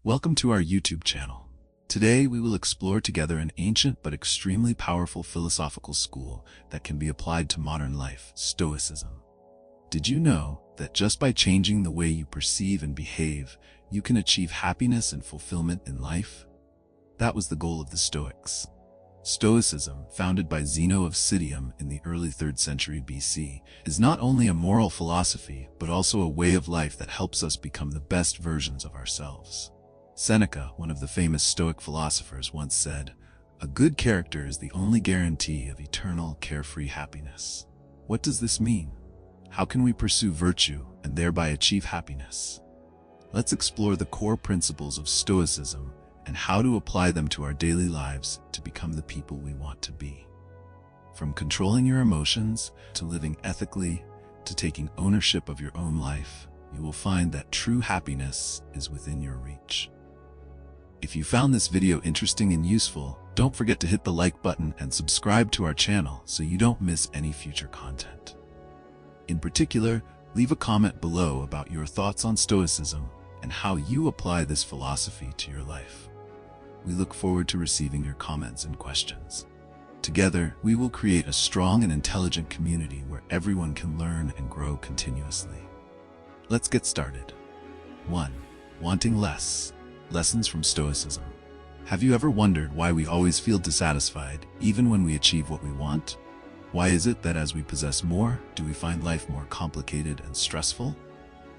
Welcome to our YouTube channel. Today we will explore together an ancient but extremely powerful philosophical school that can be applied to modern life, Stoicism. Did you know that just by changing the way you perceive and behave, you can achieve happiness and fulfillment in life? That was the goal of the Stoics. Stoicism, founded by Zeno of Citium in the early 3rd century BC, is not only a moral philosophy but also a way of life that helps us become the best versions of ourselves. Seneca, one of the famous Stoic philosophers, once said, "A good character is the only guarantee of eternal, carefree happiness." What does this mean? How can we pursue virtue and thereby achieve happiness? Let's explore the core principles of Stoicism and how to apply them to our daily lives to become the people we want to be. From controlling your emotions, to living ethically, to taking ownership of your own life, you will find that true happiness is within your reach. If you found this video interesting and useful, don't forget to hit the like button and subscribe to our channel so you don't miss any future content. In particular, leave a comment below about your thoughts on Stoicism and how you apply this philosophy to your life. We look forward to receiving your comments and questions. Together, we will create a strong and intelligent community where everyone can learn and grow continuously. Let's get started. 1. Wanting less. Lessons from Stoicism. Have you ever wondered why we always feel dissatisfied, even when we achieve what we want? Why is it that as we possess more, do we find life more complicated and stressful?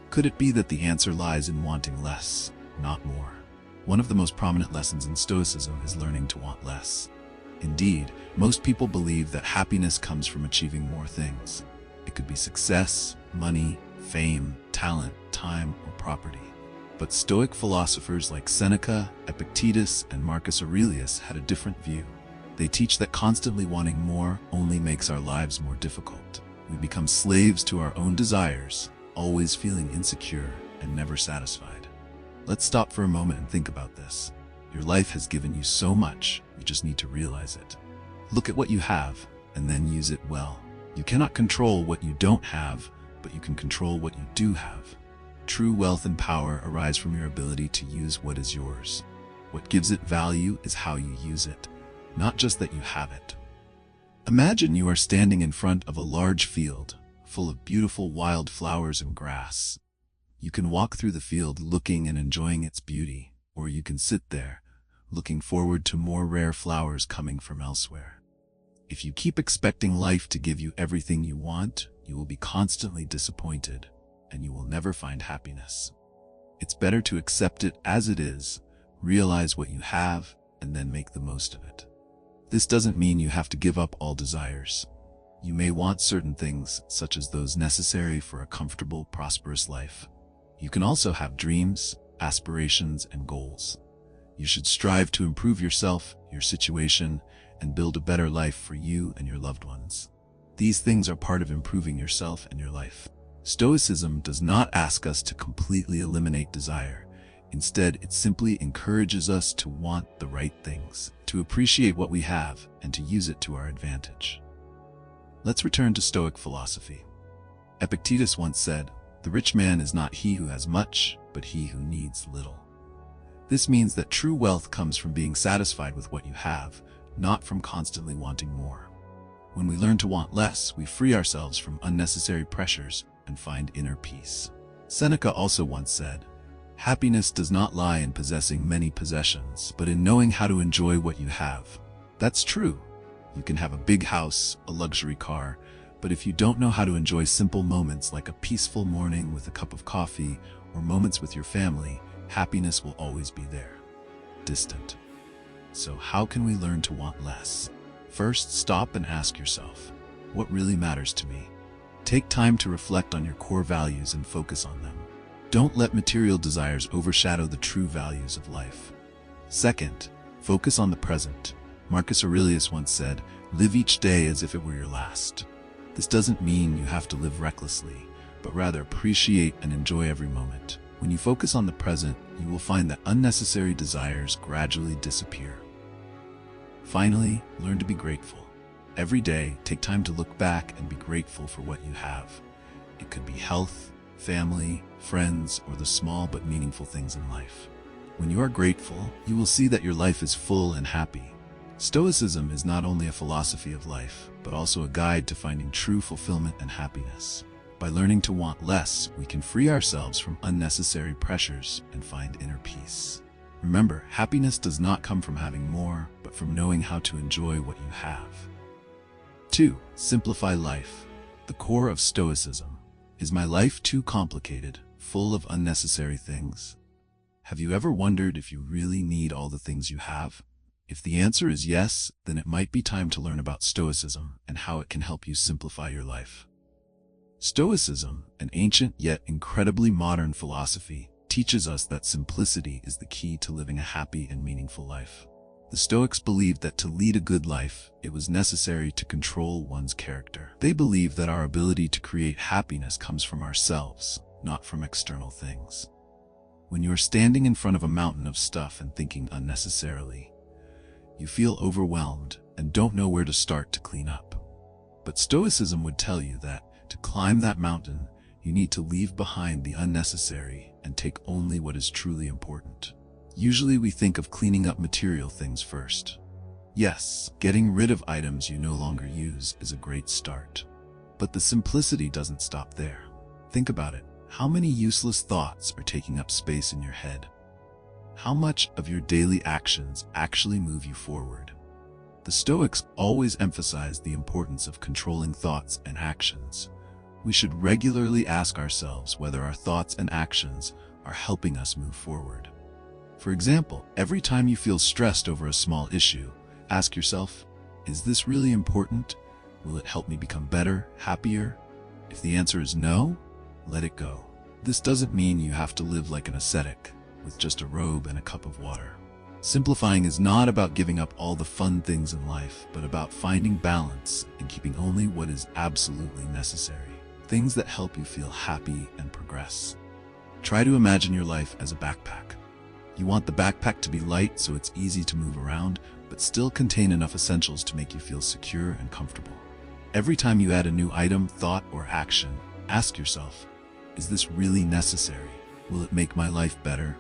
Could it be that the answer lies in wanting less, not more? One of the most prominent lessons in Stoicism is learning to want less. Indeed, most people believe that happiness comes from achieving more things. It could be success, money, fame, talent, time, or property. But Stoic philosophers like Seneca, Epictetus, and Marcus Aurelius had a different view. They teach that constantly wanting more only makes our lives more difficult. We become slaves to our own desires, always feeling insecure and never satisfied. Let's stop for a moment and think about this. Your life has given you so much, you just need to realize it. Look at what you have, and then use it well. You cannot control what you don't have, but you can control what you do have. True wealth and power arise from your ability to use what is yours. What gives it value is how you use it, not just that you have it. Imagine you are standing in front of a large field, full of beautiful wild flowers and grass. You can walk through the field looking and enjoying its beauty, or you can sit there, looking forward to more rare flowers coming from elsewhere. If you keep expecting life to give you everything you want, you will be constantly disappointed, and you will never find happiness. It's better to accept it as it is, realize what you have, and then make the most of it. This doesn't mean you have to give up all desires. You may want certain things, such as those necessary for a comfortable, prosperous life. You can also have dreams, aspirations, and goals. You should strive to improve yourself, your situation, and build a better life for you and your loved ones. These things are part of improving yourself and your life. Stoicism does not ask us to completely eliminate desire. Instead, it simply encourages us to want the right things, to appreciate what we have, and to use it to our advantage. Let's return to Stoic philosophy. Epictetus once said, "The rich man is not he who has much, but he who needs little." This means that true wealth comes from being satisfied with what you have, not from constantly wanting more. When we learn to want less, we free ourselves from unnecessary pressures and find inner peace. Seneca also once said, "Happiness does not lie in possessing many possessions, but in knowing how to enjoy what you have." That's true. You can have a big house, a luxury car, but if you don't know how to enjoy simple moments like a peaceful morning with a cup of coffee or moments with your family, happiness will always be there, distant. So how can we learn to want less? First, stop and ask yourself, what really matters to me? Take time to reflect on your core values and focus on them. Don't let material desires overshadow the true values of life. Second, focus on the present. Marcus Aurelius once said, "Live each day as if it were your last." This doesn't mean you have to live recklessly, but rather appreciate and enjoy every moment. When you focus on the present, you will find that unnecessary desires gradually disappear. Finally, learn to be grateful. Every day, take time to look back and be grateful for what you have. It could be health, family, friends, or the small but meaningful things in life. When you are grateful, you will see that your life is full and happy. Stoicism is not only a philosophy of life, but also a guide to finding true fulfillment and happiness. By learning to want less, we can free ourselves from unnecessary pressures and find inner peace. Remember, happiness does not come from having more, but from knowing how to enjoy what you have. 2. Simplify life. The core of Stoicism. Is my life too complicated, full of unnecessary things? Have you ever wondered if you really need all the things you have? If the answer is yes, then it might be time to learn about Stoicism and how it can help you simplify your life. Stoicism, an ancient yet incredibly modern philosophy, teaches us that simplicity is the key to living a happy and meaningful life. The Stoics believed that to lead a good life, it was necessary to control one's character. They believed that our ability to create happiness comes from ourselves, not from external things. When you are standing in front of a mountain of stuff and thinking unnecessarily, you feel overwhelmed and don't know where to start to clean up. But Stoicism would tell you that to climb that mountain, you need to leave behind the unnecessary and take only what is truly important. Usually we think of cleaning up material things first. Yes, getting rid of items you no longer use is a great start. But the simplicity doesn't stop there. Think about it. How many useless thoughts are taking up space in your head? How much of your daily actions actually move you forward? The Stoics always emphasized the importance of controlling thoughts and actions. We should regularly ask ourselves whether our thoughts and actions are helping us move forward. For example, every time you feel stressed over a small issue, ask yourself, is this really important? Will it help me become better, happier? If the answer is no, let it go. This doesn't mean you have to live like an ascetic, with just a robe and a cup of water. Simplifying is not about giving up all the fun things in life, but about finding balance and keeping only what is absolutely necessary. Things that help you feel happy and progress. Try to imagine your life as a backpack. You want the backpack to be light so it's easy to move around, but still contain enough essentials to make you feel secure and comfortable. Every time you add a new item, thought, or action, ask yourself, is this really necessary? Will it make my life better?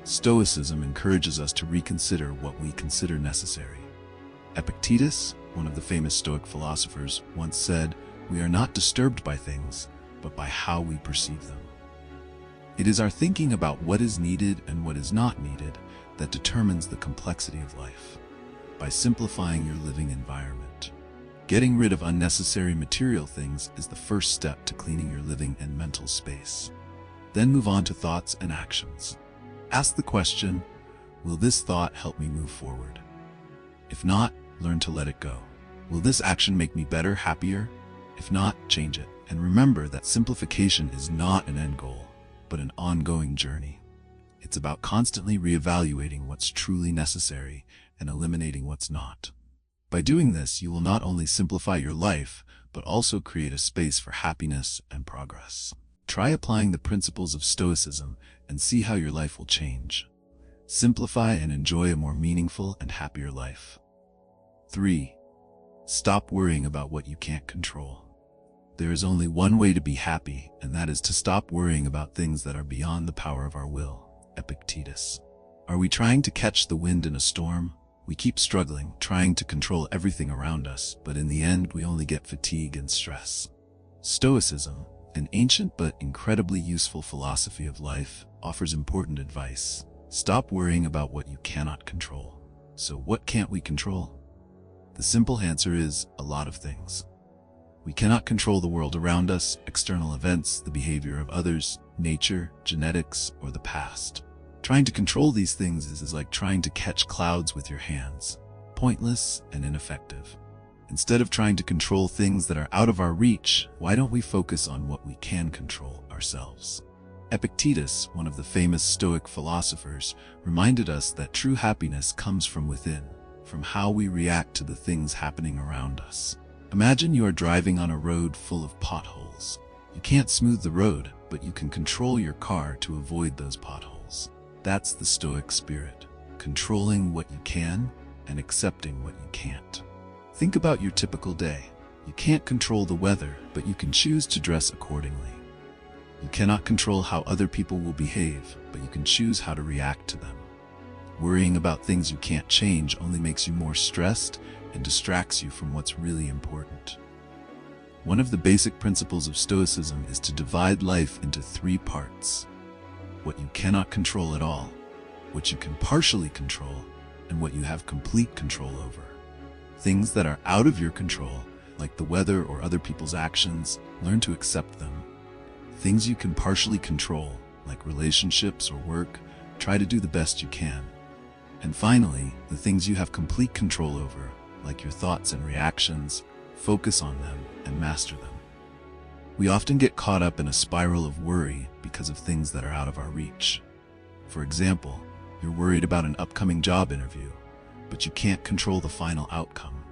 Stoicism encourages us to reconsider what we consider necessary. Epictetus, one of the famous Stoic philosophers, once said, "We are not disturbed by things, but by how we perceive them." It is our thinking about what is needed and what is not needed that determines the complexity of life. By simplifying your living environment, getting rid of unnecessary material things is the first step to cleaning your living and mental space. Then move on to thoughts and actions. Ask the question, will this thought help me move forward? If not, learn to let it go. Will this action make me better, happier? If not, change it. And remember that simplification is not an end goal, but an ongoing journey. It's about constantly reevaluating what's truly necessary and eliminating what's not. By doing this, you will not only simplify your life, but also create a space for happiness and progress. Try applying the principles of Stoicism and see how your life will change. Simplify and enjoy a more meaningful and happier life. 3. Stop worrying about what you can't control. There is only one way to be happy, and that is to stop worrying about things that are beyond the power of our will. Epictetus. Are we trying to catch the wind in a storm? We keep struggling, trying to control everything around us, but in the end we only get fatigue and stress. Stoicism, an ancient but incredibly useful philosophy of life, offers important advice. Stop worrying about what you cannot control. So what can't we control? The simple answer is a lot of things. We cannot control the world around us, external events, the behavior of others, nature, genetics, or the past. Trying to control these things is like trying to catch clouds with your hands. Pointless and ineffective. Instead of trying to control things that are out of our reach, why don't we focus on what we can control ourselves? Epictetus, one of the famous Stoic philosophers, reminded us that true happiness comes from within, from how we react to the things happening around us. Imagine you are driving on a road full of potholes. You can't smooth the road, but you can control your car to avoid those potholes. That's the Stoic spirit, controlling what you can and accepting what you can't. Think about your typical day. You can't control the weather, but you can choose to dress accordingly. You cannot control how other people will behave, but you can choose how to react to them. Worrying about things you can't change only makes you more stressed and distracts you from what's really important. One of the basic principles of Stoicism is to divide life into 3 parts: what you cannot control at all, what you can partially control, and what you have complete control over. Things that are out of your control, like the weather or other people's actions, learn to accept them. Things you can partially control, like relationships or work, try to do the best you can. And finally, the things you have complete control over, like your thoughts and reactions, focus on them and master them. We often get caught up in a spiral of worry because of things that are out of our reach. For example, you're worried about an upcoming job interview, but you can't control the final outcome.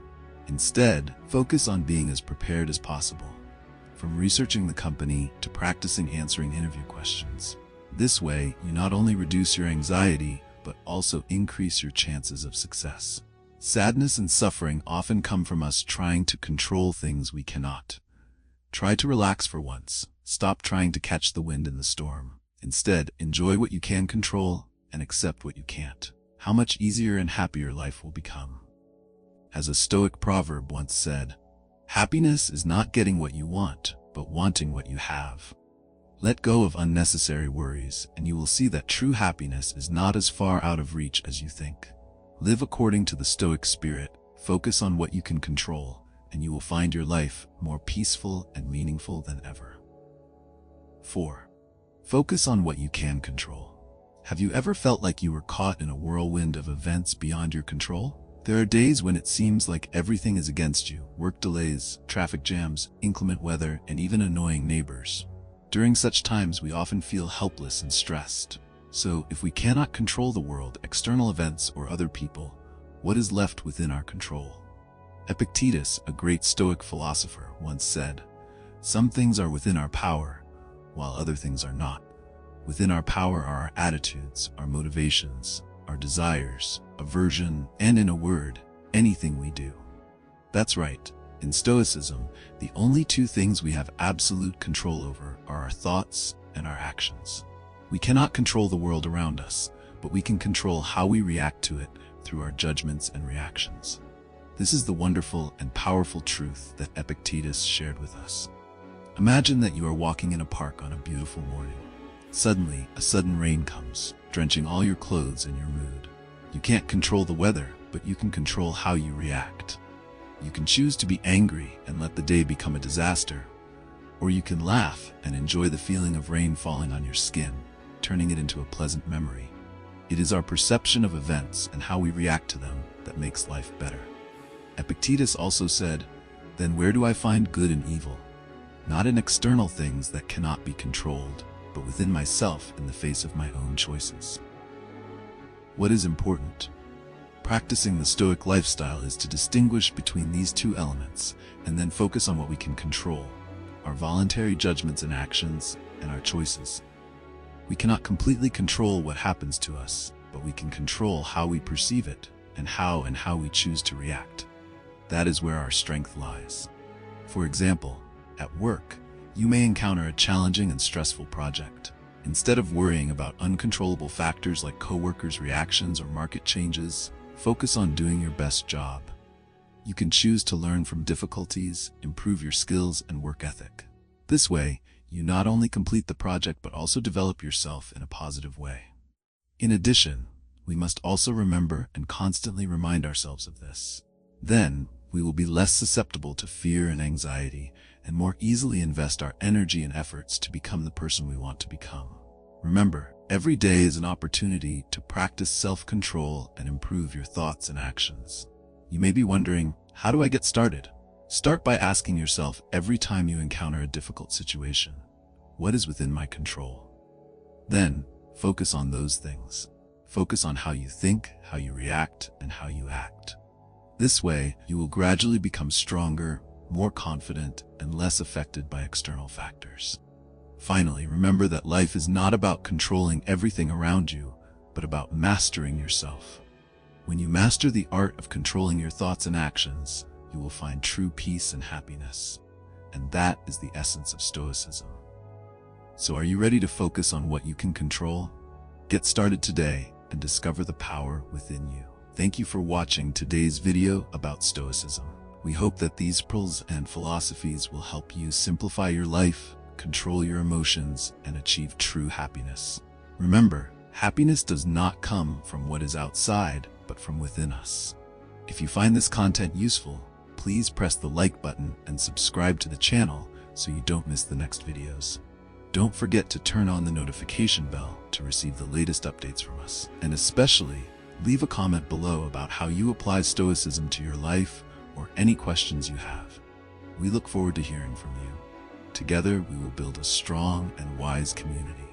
Instead, focus on being as prepared as possible, from researching the company to practicing answering interview questions. This way, you not only reduce your anxiety, but also increase your chances of success. Sadness and suffering often come from us trying to control things we cannot. Try to relax for once. Stop trying to catch the wind in the storm. Instead, enjoy what you can control and accept what you can't. How much easier and happier life will become. As a Stoic proverb once said, "Happiness is not getting what you want, but wanting what you have." Let go of unnecessary worries, and you will see that true happiness is not as far out of reach as you think. Live according to the Stoic spirit, focus on what you can control, and you will find your life more peaceful and meaningful than ever. 4. Focus on what you can control. Have you ever felt like you were caught in a whirlwind of events beyond your control? There are days when it seems like everything is against you: work delays, traffic jams, inclement weather, and even annoying neighbors. During such times, we often feel helpless and stressed. So, if we cannot control the world, external events, or other people, what is left within our control? Epictetus, a great Stoic philosopher, once said, "Some things are within our power, while other things are not. Within our power are our attitudes, our motivations, our desires, aversion, and in a word, anything we do." That's right. In Stoicism, the only 2 things we have absolute control over are our thoughts and our actions. We cannot control the world around us, but we can control how we react to it through our judgments and reactions. This is the wonderful and powerful truth that Epictetus shared with us. Imagine that you are walking in a park on a beautiful morning. Suddenly, a sudden rain comes, drenching all your clothes and your mood. You can't control the weather, but you can control how you react. You can choose to be angry and let the day become a disaster, or you can laugh and enjoy the feeling of rain falling on your skin, turning it into a pleasant memory. It is our perception of events and how we react to them that makes life better. Epictetus also said, "Then where do I find good and evil? Not in external things that cannot be controlled, but within myself in the face of my own choices." What is important? Practicing the Stoic lifestyle is to distinguish between these 2 elements and then focus on what we can control: our voluntary judgments and actions, and our choices. We cannot completely control what happens to us, but we can control how we perceive it and how we choose to react. That is where our strength lies. For example, at work, you may encounter a challenging and stressful project. Instead of worrying about uncontrollable factors like coworkers' reactions or market changes, focus on doing your best job. You can choose to learn from difficulties, improve your skills and work ethic. This way, you not only complete the project but also develop yourself in a positive way. In addition, we must also remember and constantly remind ourselves of this. Then, we will be less susceptible to fear and anxiety, and more easily invest our energy and efforts to become the person we want to become. Remember, every day is an opportunity to practice self-control and improve your thoughts and actions. You may be wondering, how do I get started? Start by asking yourself every time you encounter a difficult situation, what is within my control? Then, focus on those things. Focus on how you think, how you react, and how you act. This way, you will gradually become stronger, more confident, and less affected by external factors. Finally, remember that life is not about controlling everything around you, but about mastering yourself. When you master the art of controlling your thoughts and actions, you will find true peace and happiness. And that is the essence of Stoicism. So are you ready to focus on what you can control? Get started today and discover the power within you. Thank you for watching today's video about Stoicism. We hope that these principles and philosophies will help you simplify your life, control your emotions, and achieve true happiness. Remember, happiness does not come from what is outside, but from within us. If you find this content useful, please press the like button and subscribe to the channel so you don't miss the next videos. Don't forget to turn on the notification bell to receive the latest updates from us. And especially, leave a comment below about how you apply Stoicism to your life or any questions you have. We look forward to hearing from you. Together, we will build a strong and wise community.